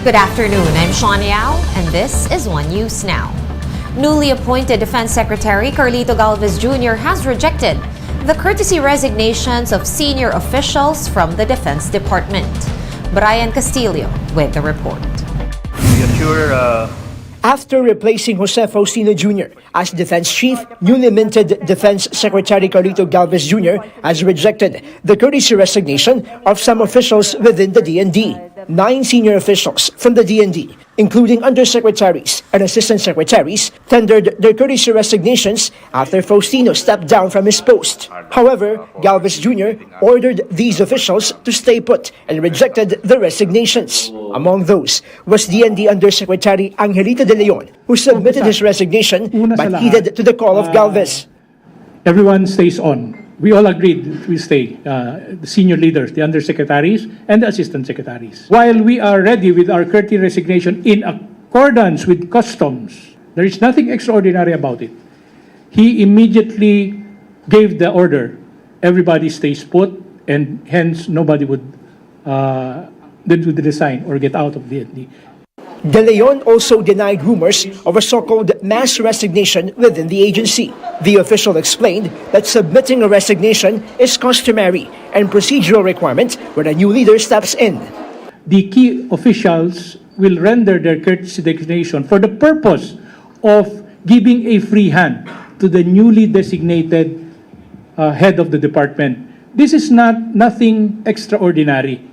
Good afternoon, I'm Sean Yao, and this is One News Now. Newly appointed Defense Secretary Carlito Galvez Jr. has rejected the courtesy resignations of senior officials from the Defense Department. Brian Castillo with the report. After replacing Jose Faustino Jr. as Defense Chief, newly minted Defense Secretary Carlito Galvez Jr. has rejected the courtesy resignation of some officials within the DND. 9 senior officials from the DND, including undersecretaries and assistant secretaries, tendered their courtesy resignations after Faustino stepped down from his post. However, Galvez Jr. ordered these officials to stay put and rejected the resignations. Among those was DND Undersecretary Angelito De Leon, who submitted his resignation but heeded to the call of Galvez. Everyone stays on. We all agreed that we stay, the senior leaders, the undersecretaries, and the assistant secretaries. While we are ready with our courtesy resignation in accordance with customs, there is nothing extraordinary about it. He immediately gave the order, everybody stays put, and hence nobody would resign or get out of the DND. De Leon also denied rumors of a so-called mass resignation within the agency. The official explained that submitting a resignation is customary and procedural requirement when a new leader steps in. The key officials will render their courtesy resignation for the purpose of giving a free hand to the newly designated head of the department. This is nothing extraordinary.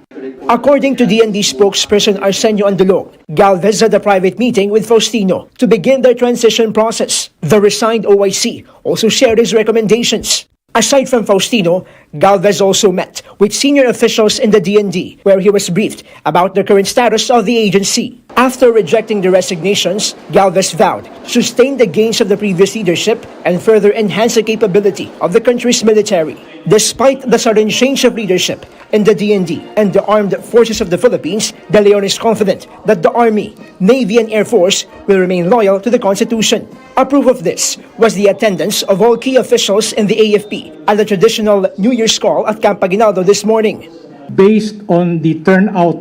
According to DND spokesperson Arsenio Andulong, Galvez had a private meeting with Faustino to begin their transition process. The resigned OIC also shared his recommendations. Aside from Faustino, Galvez also met with senior officials in the DND, where he was briefed about the current status of the agency. After rejecting the resignations, Galvez vowed to sustain the gains of the previous leadership and further enhance the capability of the country's military. Despite the sudden change of leadership in the DND and the Armed Forces of the Philippines, De Leon is confident that the Army, Navy, and Air Force will remain loyal to the Constitution. A proof of this was the attendance of all key officials in the AFP at the traditional New Year's call at Camp Aguinaldo this morning. Based on the turnout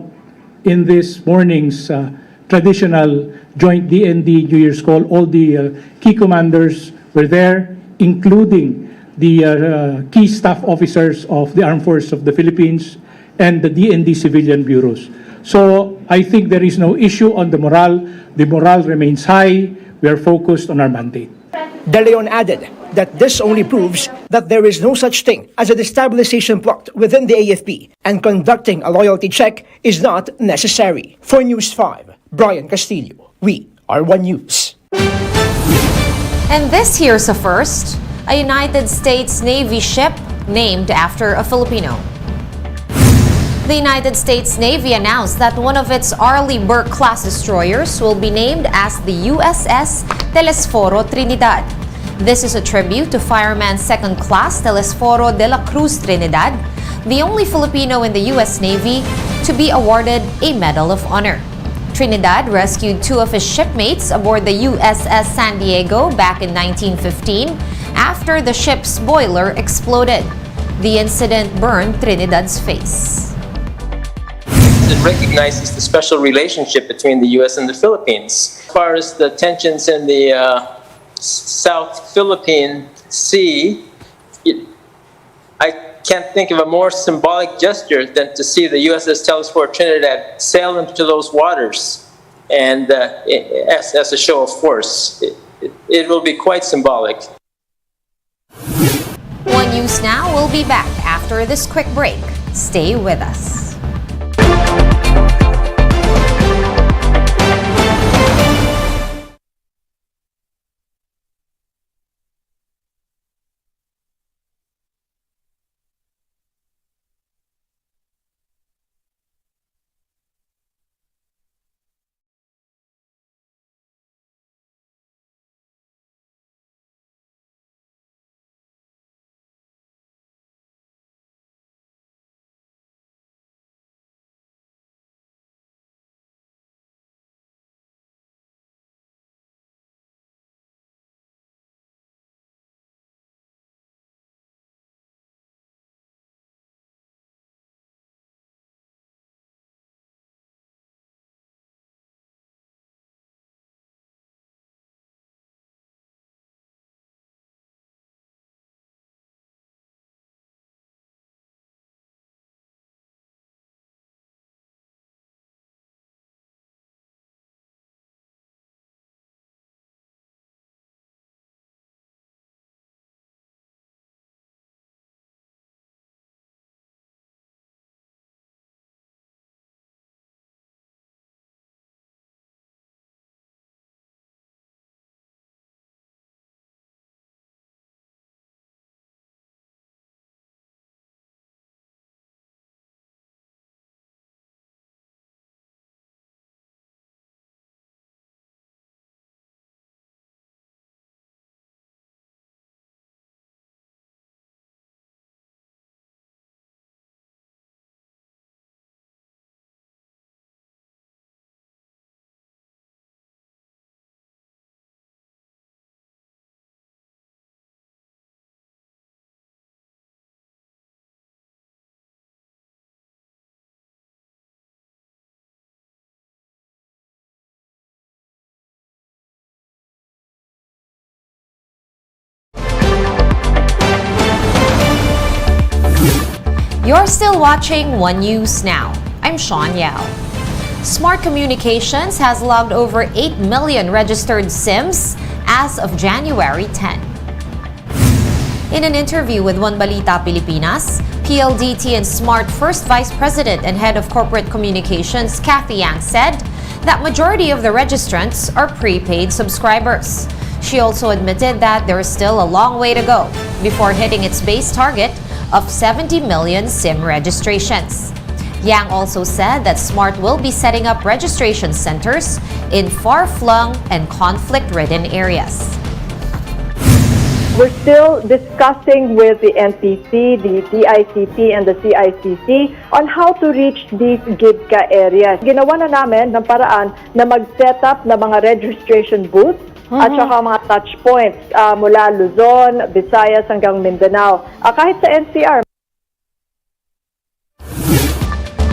in this morning's traditional joint DND New Year's call, all the key commanders were there, including the key staff officers of the Armed Forces of the Philippines and the DND civilian bureaus. So I think there is no issue on the morale. The morale remains high. We are focused on our mandate. De Leon added that this only proves that there is no such thing as a destabilization plot within the AFP, and conducting a loyalty check is not necessary. For News 5, Brian Castillo, we are One News. And this here's a first. A United States Navy ship named after a Filipino. The United States Navy announced that one of its Arleigh Burke-class destroyers will be named as the USS Telesforo Trinidad. This is a tribute to Fireman Second Class Telesforo de la Cruz Trinidad, the only Filipino in the U.S. Navy to be awarded a Medal of Honor. Trinidad rescued 2 of his shipmates aboard the USS San Diego back in 1915 after the ship's boiler exploded. The incident burned Trinidad's face. It recognizes the special relationship between the U.S. and the Philippines. As far as the tensions in the South Philippine Sea, I can't think of a more symbolic gesture than to see the USS Telesforo Trinidad sail into those waters, and as a show of force. It will be quite symbolic. One News Now will be back after this quick break. Stay with us. You're still watching One News Now. I'm Sean Yao. Smart Communications has logged over 8 million registered SIMs as of January 10. In an interview with One Balita Pilipinas, PLDT and Smart First Vice President and Head of Corporate Communications, Kathy Yang, said that majority of the registrants are prepaid subscribers. She also admitted that there is still a long way to go before hitting its base target of 70 million SIM registrations. Yang also said that Smart will be setting up registration centers in far-flung and conflict-ridden areas. We're still discussing with the NTC, the DICT, and the CICC on how to reach these GIBCA areas. Ginawa na namin ng paraan na mag-set up ng mga registration booths at saka mga touch points mula Luzon, Visayas hanggang Mindanao. Kahit sa NCR.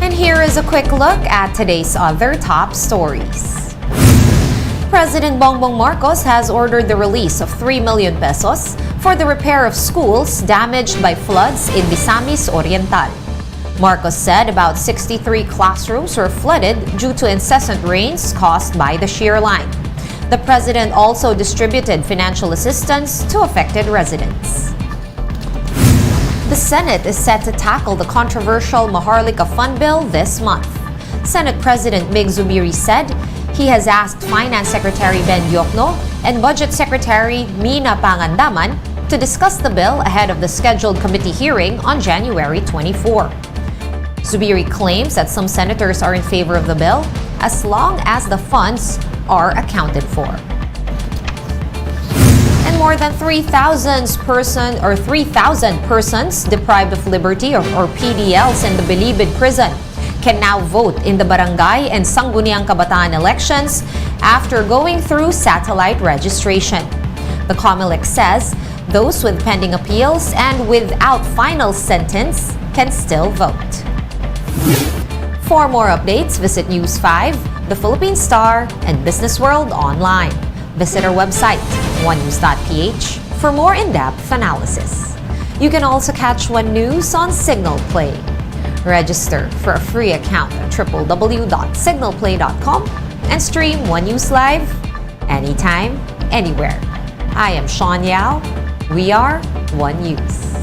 And here is a quick look at today's other top stories. President Bongbong Marcos has ordered the release of 3 million pesos for the repair of schools damaged by floods in Misamis Oriental. Marcos said about 63 classrooms were flooded due to incessant rains caused by the shear line. The president also distributed financial assistance to affected residents. The Senate is set to tackle the controversial Maharlika Fund Bill this month. Senate President Mig Zubiri said he has asked Finance Secretary Ben Diokno and Budget Secretary Mina Pangandaman to discuss the bill ahead of the scheduled committee hearing on January 24. Zubiri claims that some senators are in favor of the bill as long as the funds are accounted for. And more than 3,000 persons deprived of liberty or PDLs in the Bilibid prison can now vote in the barangay and Sangguniang Kabataan elections after going through satellite registration. The COMELEC says those with pending appeals and without final sentence can still vote. For more updates, visit News 5, The Philippine Star, and Business World online. Visit our website, onenews.ph, for more in-depth analysis. You can also catch One News on Signal Play. Register for a free account at www.signalplay.com and stream One News live anytime, anywhere. I am Sean Yao. We are One News.